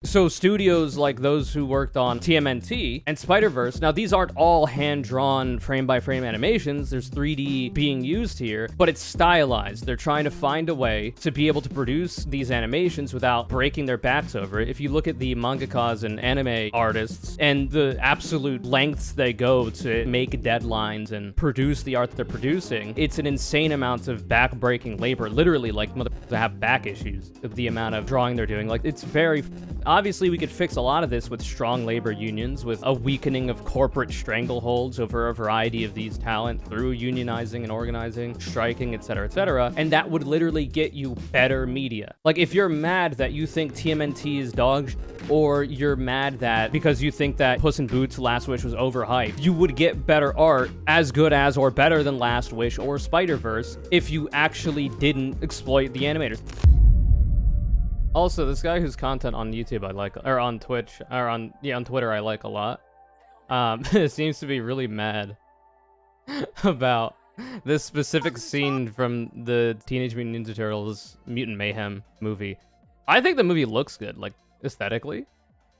So studios like those who worked on TMNT and Spider-Verse, now these aren't all hand-drawn frame-by-frame animations, there's 3D being used here, but it's stylized. They're trying to find a way to be able to produce these animations without breaking their backs over it. If you look at the mangakas and anime artists and the absolute lengths they go to make deadlines and produce the art that they're producing, it's an insane amount of back-breaking labor, literally like motherfuckers have back issues of the amount of drawing they're doing. Like, it's very... Obviously, we could fix a lot of this with strong labor unions, with a weakening of corporate strangleholds over a variety of these talent through unionizing and organizing, striking, etc., and that would literally get you better media. Like, if you're mad that you think TMNT is dog shit, or you're mad that because you think that Puss in Boots Last Wish was overhyped, you would get better art as good as or better than Last Wish or Spider-Verse if you actually didn't exploit the animators. Also, this guy whose content on YouTube I like, or on Twitch, or on Twitter I like a lot, seems to be really mad about this specific scene from the Teenage Mutant Ninja Turtles Mutant Mayhem movie. I think the movie looks good, like, aesthetically.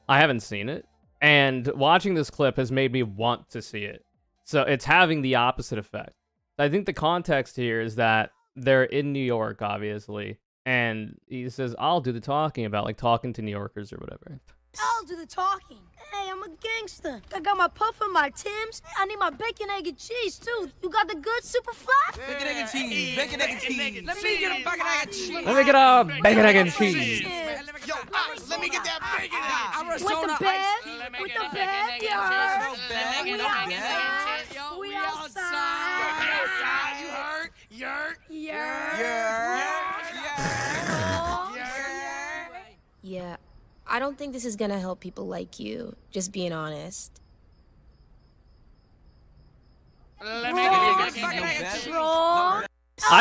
I haven't seen it, and watching this clip has made me want to see it. So it's having the opposite effect. I think the context here is that they're in New York, obviously, and he says, I'll do the talking about, like, talking to New Yorkers or whatever. I'll do the talking. Hey, I'm a gangster. I got my puff and my Timbs. I need my bacon, egg, and cheese, too. You got the good super fly? Bacon, egg, and cheese. Bacon, egg, and cheese. Let me get a bacon, egg, and cheese. Let me get a bacon, egg, and cheese. Yo, let me get that bacon. With the bed? With the bed, yeah. We outside. We outside. You heard? Yerk. Yeah, I don't think this is gonna help people like you, just being honest. I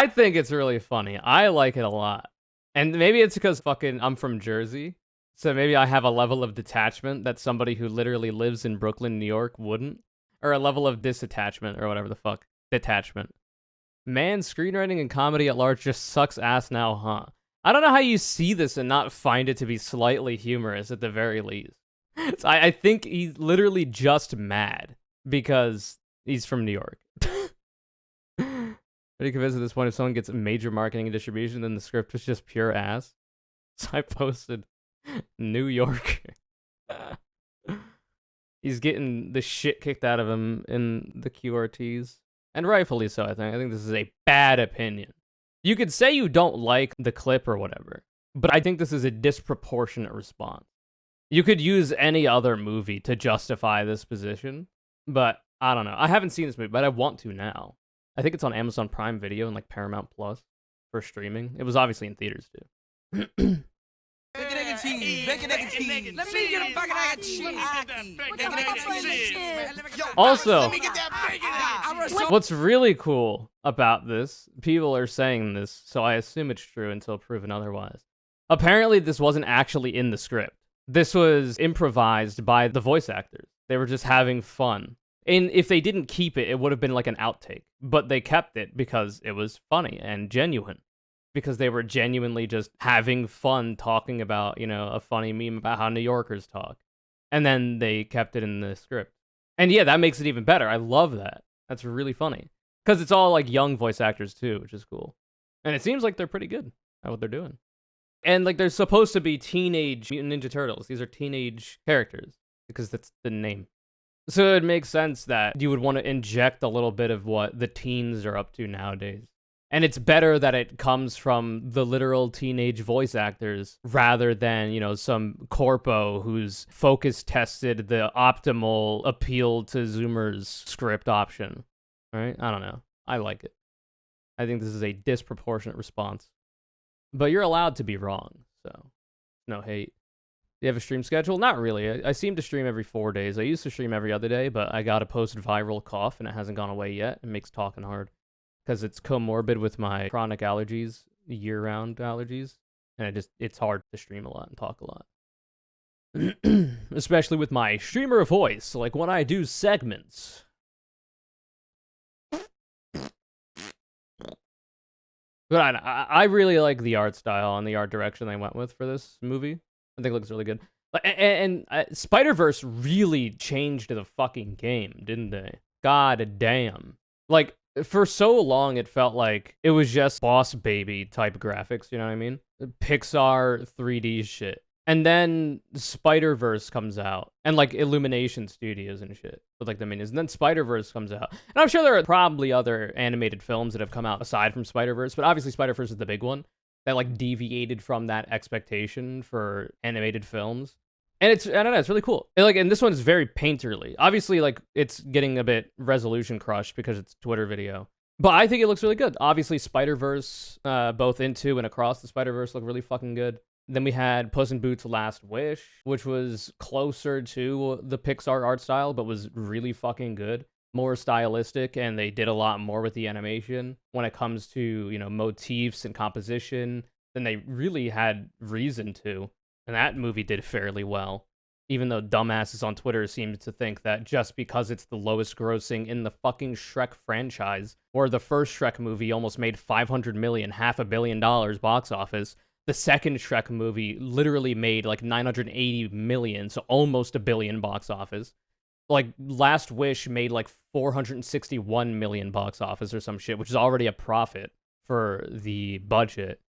think it's really funny. I like it a lot. And maybe it's because I'm from Jersey, so maybe I have a level of detachment that somebody who literally lives in Brooklyn, New York wouldn't. Or a level of disattachment, or whatever the fuck. Detachment. Man, screenwriting and comedy at large just sucks ass now, huh? I don't know how you see this and not find it to be slightly humorous at the very least. So I think he's literally just mad because he's from New York. Pretty convinced at this point if someone gets major marketing and distribution, then the script was just pure ass. So I posted New York. He's getting the shit kicked out of him in the QRTs. And rightfully so, I think. I think this is a bad opinion. You could say you don't like the clip or whatever, but I think this is a disproportionate response. You could use any other movie to justify this position, but I don't know. I haven't seen this movie, but I want to now. I think it's on Amazon Prime Video and like Paramount Plus for streaming. It was obviously in theaters too. Bacon, egg, and cheese. Bacon, egg, and cheese. Let me get a bacon, egg, and cheese. Bacon, egg, and cheese. Also, Let me get that bacon. what's really cool about this, people are saying this, so I assume it's true until proven otherwise. Apparently, this wasn't actually in the script. This was improvised by the voice actors. They were just having fun. And if they didn't keep it, it would have been like an outtake. But they kept it because it was funny and genuine. Because they were genuinely just having fun talking about, a funny meme about how New Yorkers talk. And then they kept it in the script. And yeah, that makes it even better. I love that. That's really funny. Because it's all like young voice actors too, which is cool. And it seems like they're pretty good at what they're doing. And like they're supposed to be teenage Mutant Ninja Turtles. These are teenage characters because that's the name. So it makes sense that you would want to inject a little bit of what the teens are up to nowadays. And it's better that it comes from the literal teenage voice actors rather than, some corpo who's focus tested the optimal appeal to Zoomers script option. Right? I don't know. I like it. I think this is a disproportionate response. But you're allowed to be wrong, so no hate. Do you have a stream schedule? Not really. I seem to stream every 4 days. I used to stream every other day, but I got a post-viral cough, and it hasn't gone away yet. It makes talking hard. Because it's comorbid with my chronic allergies, year-round allergies, and it's hard to stream a lot and talk a lot. Especially with my streamer voice, like when I do segments. But I really like the art style and the art direction they went with for this movie. I think it looks really good. And Spider-Verse really changed the fucking game, didn't they? God damn. Like, for so long, it felt like it was just Boss Baby type graphics, you know what I mean? Pixar 3D shit. And then Spider-Verse comes out, and like Illumination Studios and shit with like the minions. And then Spider-Verse comes out. And I'm sure there are probably other animated films that have come out aside from Spider-Verse, but obviously Spider-Verse is the big one that like deviated from that expectation for animated films. And it's, I don't know, it's really cool. And this one is very painterly. Obviously, like, it's getting a bit resolution crushed because it's a Twitter video. But I think it looks really good. Obviously, Spider-Verse, both Into and Across the Spider-Verse look really fucking good. Then we had Puss in Boots: Last Wish, which was closer to the Pixar art style, but was really fucking good. More stylistic, and they did a lot more with the animation when it comes to, you know, motifs and composition than they really had reason to. And that movie did fairly well, even though dumbasses on Twitter seem to think that just because it's the lowest grossing in the fucking Shrek franchise, or the first Shrek movie almost made $500 million, $500 million box office, the second Shrek movie literally made like 980 million, so almost $1 billion box office. Like, Last Wish made like 461 million box office or some shit, which is already a profit for the budget,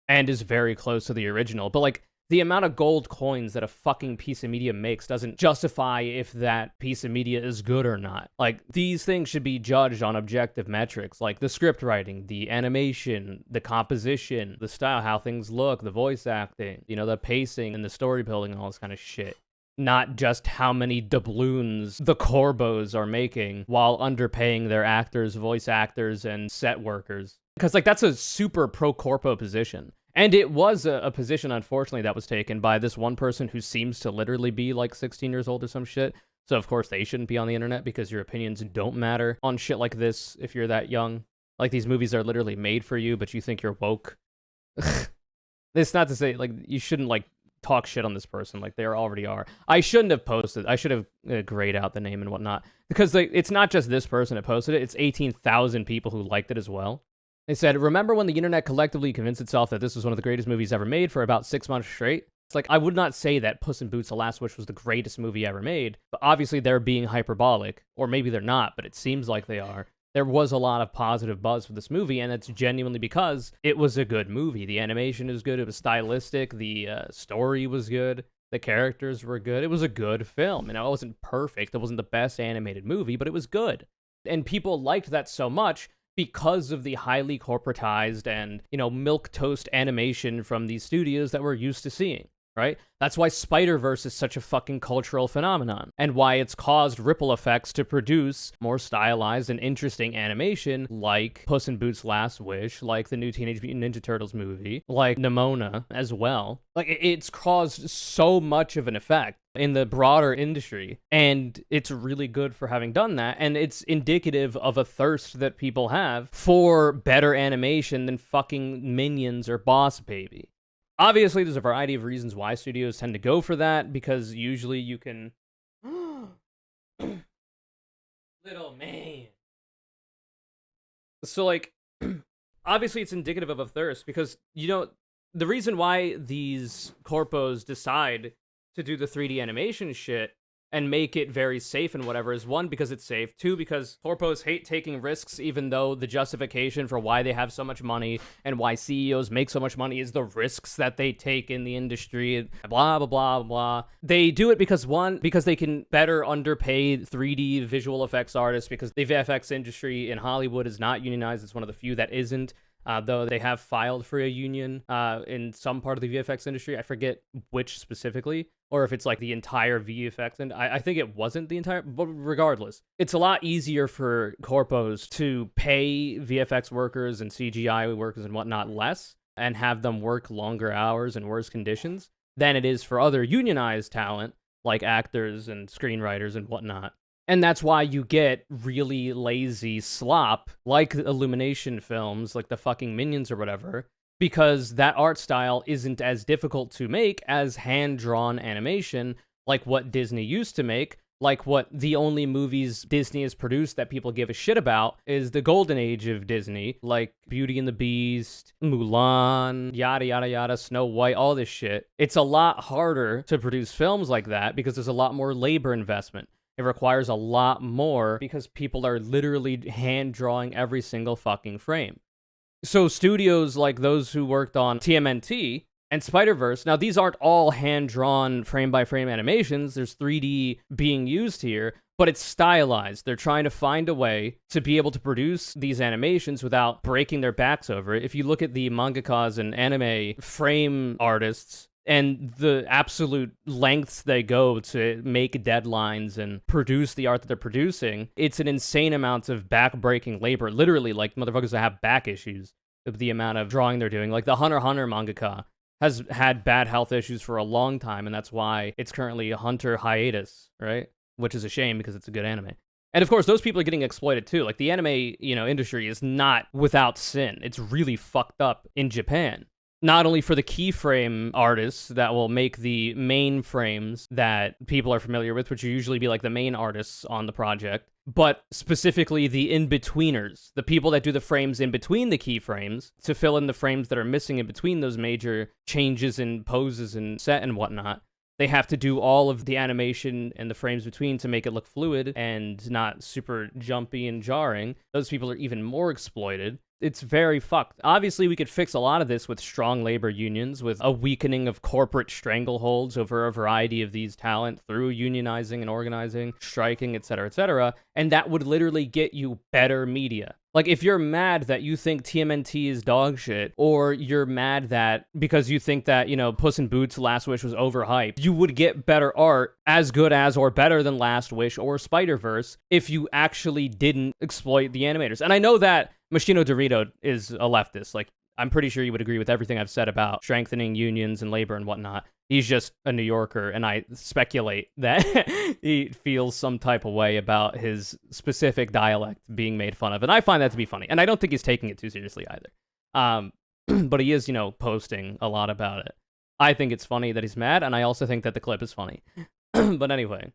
and is very close to the original. But like, the amount of gold coins that a fucking piece of media makes doesn't justify if that piece of media is good or not. Like, these things should be judged on objective metrics, like the script writing, the animation, the composition, the style, how things look, the voice acting, you know, the pacing and the story building and all this kind of shit. Not just how many doubloons the Corbos are making while underpaying their actors, voice actors, and set workers. Because, like, that's a super pro-corpo position. And it was a position, unfortunately, that was taken by this one person who seems to literally be like 16 years old or some shit. So, of course, they shouldn't be on the internet because your opinions don't matter on shit like this if you're that young. Like, these movies are literally made for you, but you think you're woke. It's not to say, like, you shouldn't, like, talk shit on this person like they already are. I shouldn't have posted. I should have grayed out the name and whatnot. Because it's not just this person that posted it. It's 18,000 people who liked it as well. They said, remember when the internet collectively convinced itself that this was one of the greatest movies ever made for about 6 months straight? It's like, I would not say that Puss in Boots: The Last Wish was the greatest movie ever made, but obviously they're being hyperbolic, or maybe they're not, but it seems like they are. There was a lot of positive buzz for this movie, and it's genuinely because it was a good movie. The animation is good, it was stylistic, the story was good, the characters were good. It was a good film. You know, it wasn't perfect, it wasn't the best animated movie, but it was good. And people liked that so much because of the highly corporatized and, you know, milquetoast animation from these studios that we're used to seeing, right? That's why Spider-Verse is such a fucking cultural phenomenon, and why it's caused ripple effects to produce more stylized and interesting animation like Puss in Boots: Last Wish, like the new Teenage Mutant Ninja Turtles movie, like Nimona as well. Like, it's caused so much of an effect in the broader industry, and it's really good for having done that, and it's indicative of a thirst that people have for better animation than fucking Minions or Boss Baby. Obviously, there's a variety of reasons why studios tend to go for that, because usually you can... Little man. So, like, obviously it's indicative of a thirst, because, you know, the reason why these corpos decide to do the 3D animation shit and make it very safe and whatever is, one, because it's safe, two, because corpos hate taking risks, even though the justification for why they have so much money and why CEOs make so much money is the risks that they take in the industry, blah, blah, blah, blah. They do it because, one, because they can better underpay 3D visual effects artists, because the VFX industry in Hollywood is not unionized. It's one of the few that isn't. Though they have filed for a union in some part of the VFX industry. I forget which specifically, or if it's like the entire VFX. And I think it wasn't the entire, but regardless, it's a lot easier for corpos to pay VFX workers and CGI workers and whatnot less and have them work longer hours and worse conditions than it is for other unionized talent like actors and screenwriters and whatnot. And that's why you get really lazy slop, like Illumination films, like the fucking Minions or whatever, because that art style isn't as difficult to make as hand-drawn animation, like what Disney used to make, Like what the only movies Disney has produced that people give a shit about is the golden age of Disney, like Beauty and the Beast, Mulan, yada yada yada, Snow White, all this shit. It's a lot harder to produce films like that because there's a lot more labor investment. It requires a lot more because people are literally hand drawing every single fucking frame. So studios like those who worked on TMNT and Spider-Verse, now these aren't all hand-drawn frame-by-frame animations, there's 3D being used here, but it's stylized. They're trying to find a way to be able to produce these animations without breaking their backs over it. If you look at the mangakas and anime frame artists, and the absolute lengths they go to make deadlines and produce the art that they're producing, it's an insane amount of back-breaking labor. Literally, like, motherfuckers that have back issues with the amount of drawing they're doing. Like, the Hunter x Hunter mangaka has had bad health issues for a long time, and that's why it's currently a Hunter hiatus, right? Which is a shame because it's a good anime. And of course, those people are getting exploited too. Like, the anime, industry is not without sin. It's really fucked up in Japan. Not only for the keyframe artists that will make the main frames that people are familiar with, which will usually be like the main artists on the project, but specifically the in-betweeners, the people that do the frames in between the keyframes to fill in the frames that are missing in between those major changes in poses and set and whatnot. They have to do all of the animation and the frames between to make it look fluid and not super jumpy and jarring. Those people are even more exploited. It's very fucked. Obviously, we could fix a lot of this with strong labor unions, with a weakening of corporate strangleholds over a variety of these talent through unionizing and organizing, striking, etc., and that would literally get you better media. Like, if you're mad that you think TMNT is dog shit, or you're mad that because you think that, Puss in Boots' Last Wish was overhyped, you would get better art as good as or better than Last Wish or Spider-Verse if you actually didn't exploit the animators. And I know that Machino Dorito is a leftist. Like, I'm pretty sure you would agree with everything I've said about strengthening unions and labor and whatnot. He's just a New Yorker, and I speculate that he feels some type of way about his specific dialect being made fun of. And I find that to be funny. And I don't think he's taking it too seriously either. But he is, posting a lot about it. I think it's funny that he's mad, and I also think that the clip is funny. But anyway,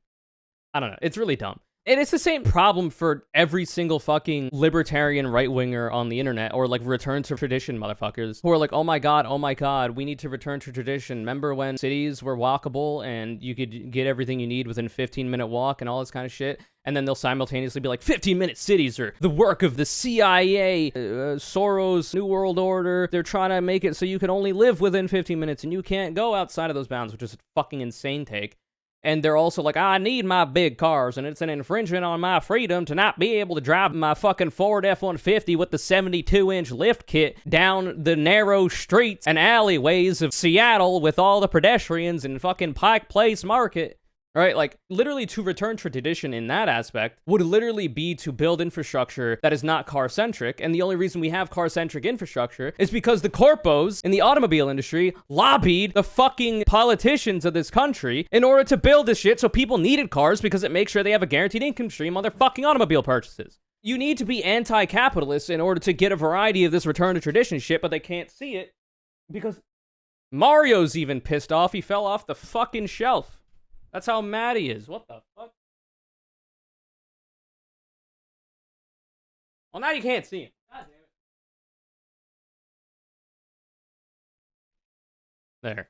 I don't know. It's really dumb. And it's the same problem for every single fucking libertarian right-winger on the internet, or like return to tradition motherfuckers, who are like, oh my god, we need to return to tradition. Remember when cities were walkable and you could get everything you need within a 15-minute walk and all this kind of shit? And then they'll simultaneously be like, 15-minute cities are the work of the CIA, Soros, New World Order. They're trying to make it so you can only live within 15 minutes and you can't go outside of those bounds, which is a fucking insane take. And they're also like, I need my big cars, and it's an infringement on my freedom to not be able to drive my fucking Ford F-150 with the 72-inch lift kit down the narrow streets and alleyways of Seattle with all the pedestrians in fucking Pike Place Market. Right? Like, literally to return to tradition in that aspect would literally be to build infrastructure that is not car-centric, and the only reason we have car-centric infrastructure is because the corpos in the automobile industry lobbied the fucking politicians of this country in order to build this shit, so people needed cars because it makes sure they have a guaranteed income stream on their fucking automobile purchases. You need to be anti-capitalist in order to get a variety of this return to tradition shit, but they can't see it because Mario's even pissed off. He fell off the fucking shelf. That's how mad he is. What the fuck? Well, now you can't see him. God damn it. There.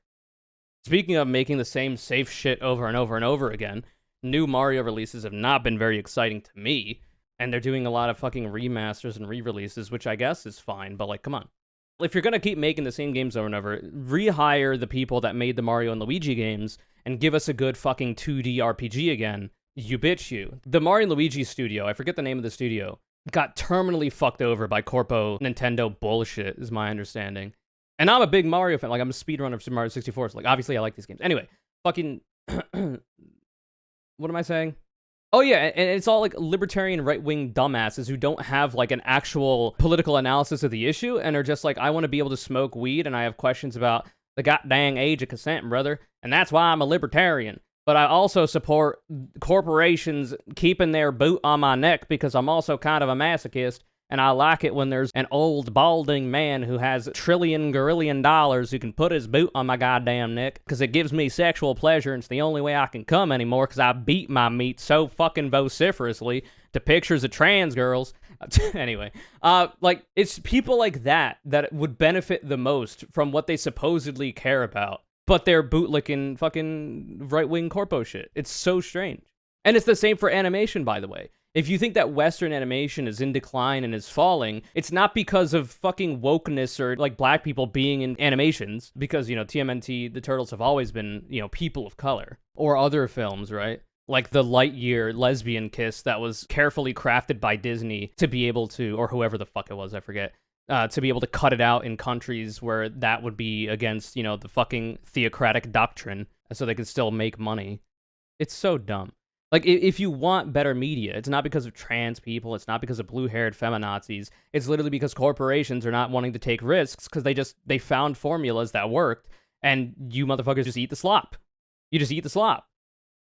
Speaking of making the same safe shit over and over and over again, new Mario releases have not been very exciting to me, and they're doing a lot of fucking remasters and re-releases, which I guess is fine, but like, come on. If you're gonna keep making the same games over and over, rehire the people that made the Mario and Luigi games and give us a good fucking 2D RPG again. You bitch you. The Mario and Luigi studio, I forget the name of the studio, got terminally fucked over by corpo Nintendo bullshit, is my understanding. And I'm a big Mario fan. Like, I'm a speedrunner of Super Mario 64, so like, obviously I like these games. Anyway, fucking... what am I saying? Oh yeah, and it's all like libertarian right-wing dumbasses who don't have like an actual political analysis of the issue and are just like, I want to be able to smoke weed and I have questions about the goddamn age of consent, brother, and that's why I'm a libertarian. But I also support corporations keeping their boot on my neck because I'm also kind of a masochist And I like it when there's an old balding man who has $1 trillion who can put his boot on my goddamn neck because it gives me sexual pleasure and it's the only way I can come anymore because I beat my meat so fucking vociferously to pictures of trans girls. Anyway, like, it's people like that that would benefit the most from what they supposedly care about, but they're bootlicking fucking right-wing corpo shit. It's so strange. And it's the same for animation, by the way. If you think that Western animation is in decline and is falling, it's not because of fucking wokeness or, like, black people being in animations, because, you know, TMNT, the Turtles have always been, you know, people of color. Or other films, right? Like the Lightyear lesbian kiss that was carefully crafted by Disney to be able to, or whoever the fuck it was, I forget, to be able to cut it out in countries where that would be against, you know, the fucking theocratic doctrine, so they could still make money. It's so dumb. Like, if you want better media, it's not because of trans people, it's not because of blue-haired feminazis, it's literally because corporations are not wanting to take risks because they found formulas that worked, and you motherfuckers just eat the slop. You just eat the slop.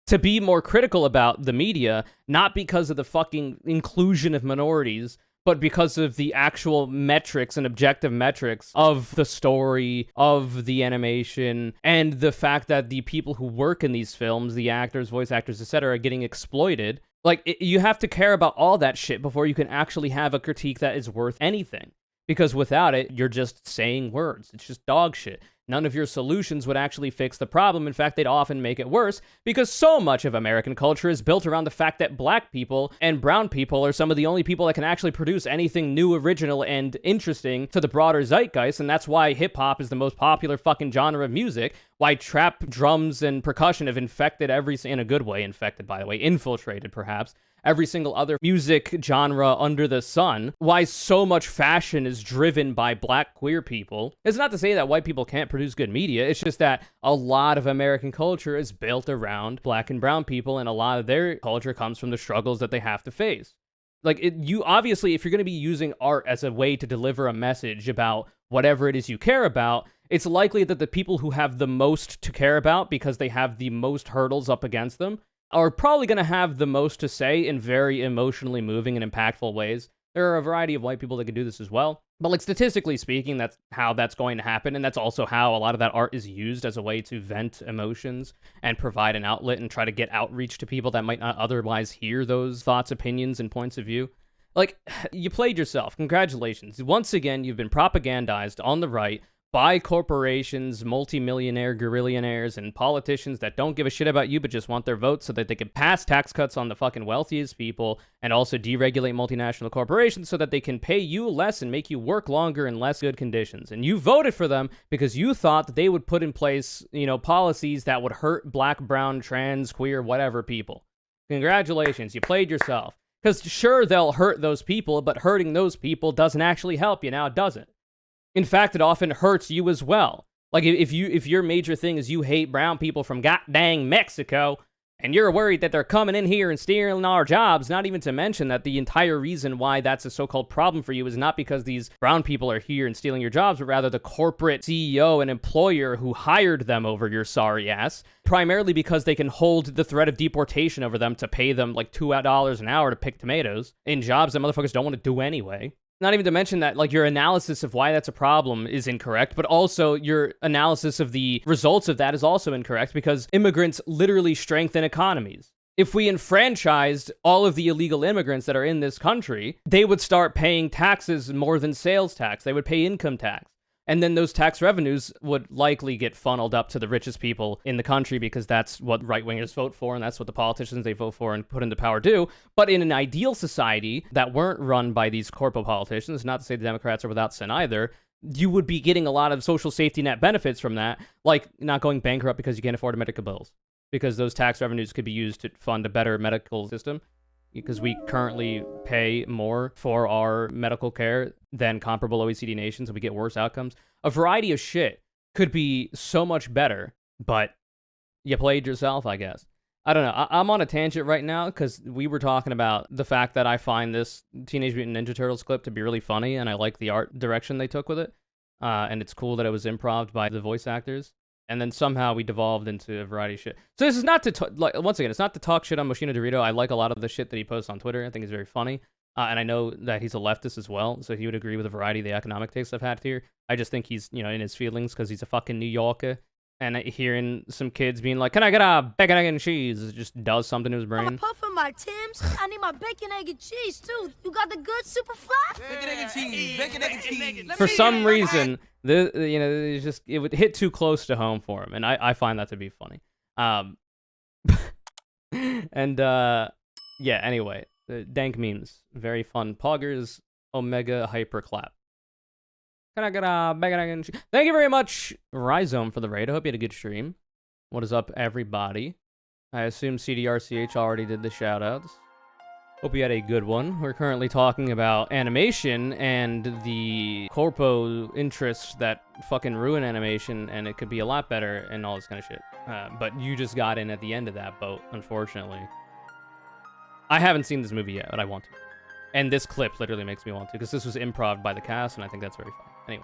To be more critical about the media, not because of the fucking inclusion of minorities, but because of the actual metrics and objective metrics of the story, of the animation, and the fact that the people who work in these films, the actors, voice actors, etc., are getting exploited. Like, you have to care about all that shit before you can actually have a critique that is worth anything. Because without it, you're just saying words. It's just dog shit. None of your solutions would actually fix the problem. In fact, they'd often make it worse because so much of American culture is built around the fact that black people and brown people are some of the only people that can actually produce anything new, original, and interesting to the broader zeitgeist, and that's why hip-hop is the most popular fucking genre of music, why trap, drums, and percussion have infected in a good way, infected, by the way, infiltrated, perhaps, every single other music genre under the sun, why so much fashion is driven by black queer people. It's not to say that white people can't produce good media, it's just that a lot of American culture is built around black and brown people, and a lot of their culture comes from the struggles that they have to face. Like, you obviously, if you're going to be using art as a way to deliver a message about whatever it is you care about, it's likely that the people who have the most to care about because they have the most hurdles up against them are probably going to have the most to say in very emotionally moving and impactful ways. There are a variety of white people that can do this as well. But, like, statistically speaking, that's how that's going to happen, and that's also how a lot of that art is used as a way to vent emotions and provide an outlet and try to get outreach to people that might not otherwise hear those thoughts, opinions, and points of view. Like, you played yourself. Congratulations. Once again, you've been propagandized on the right by corporations, multimillionaire gorillionaires, and politicians that don't give a shit about you but just want their votes so that they can pass tax cuts on the fucking wealthiest people and also deregulate multinational corporations so that they can pay you less and make you work longer in less good conditions. And you voted for them because you thought that they would put in place, you know, policies that would hurt black, brown, trans, queer, whatever people. Congratulations, you played yourself. Because sure, they'll hurt those people, but hurting those people doesn't actually help you now, does it? In fact, it often hurts you as well. Like, if your major thing is you hate brown people from goddamn Mexico, and you're worried that they're coming in here and stealing our jobs, not even to mention that the entire reason why that's a so-called problem for you is not because these brown people are here and stealing your jobs, but rather the corporate CEO and employer who hired them over your sorry ass, primarily because they can hold the threat of deportation over them to pay them like $2 an hour to pick tomatoes in jobs that motherfuckers don't want to do anyway. Not even to mention that, like, your analysis of why that's a problem is incorrect, but also your analysis of the results of that is also incorrect because immigrants literally strengthen economies. If we enfranchised all of the illegal immigrants that are in this country, they would start paying taxes more than sales tax. They would pay income tax. And then those tax revenues would likely get funneled up to the richest people in the country because that's what right-wingers vote for and that's what the politicians they vote for and put into power do. But in an ideal society that weren't run by these corpo politicians, not to say the Democrats are without sin either, you would be getting a lot of social safety net benefits from that, like not going bankrupt because you can't afford medical bills, because those tax revenues could be used to fund a better medical system. Because we currently pay more for our medical care than comparable OECD nations, and we get worse outcomes. A variety of shit could be so much better, but you played yourself, I guess. I don't know. I'm on a tangent right now because we were talking about the fact that I find this Teenage Mutant Ninja Turtles clip to be really funny, and I like the art direction they took with it. And it's cool that it was improv by the voice actors. And then somehow we devolved into a variety of shit. So this is not to, once again, it's not to talk shit on Moschino Dorito. I like a lot of the shit that he posts on Twitter. I think it's very funny. And I know that he's a leftist as well, so he would agree with a variety of the economic takes I've had here. I just think he's, in his feelings because he's a fucking New Yorker. And hearing some kids being like, "Can I get a bacon, egg, and cheese?" It just does something to his brain. I'm puffing my Timbs. I need my bacon, egg, and cheese, too. You got the good super fly? Bacon, egg, and cheese. Bacon, egg, and cheese. For some reason, it would hit too close to home for him, and I find that to be funny. Yeah. Anyway, dank memes, very fun. Poggers, Omega Hyper Clap. Can I get a bacon, egg, and cheese? Thank you very much, Rhizome, for the raid. I hope you had a good stream. What is up, everybody? I assume CDRCH already did the shoutouts. Hope you had a good one. We're currently talking about animation and the corpo interests that fucking ruin animation, and it could be a lot better and all this kind of shit. But you just got in at the end of that boat, unfortunately. I haven't seen this movie yet, but I want to. And this clip literally makes me want to, because this was improv by the cast, and I think that's very fun. Anyway.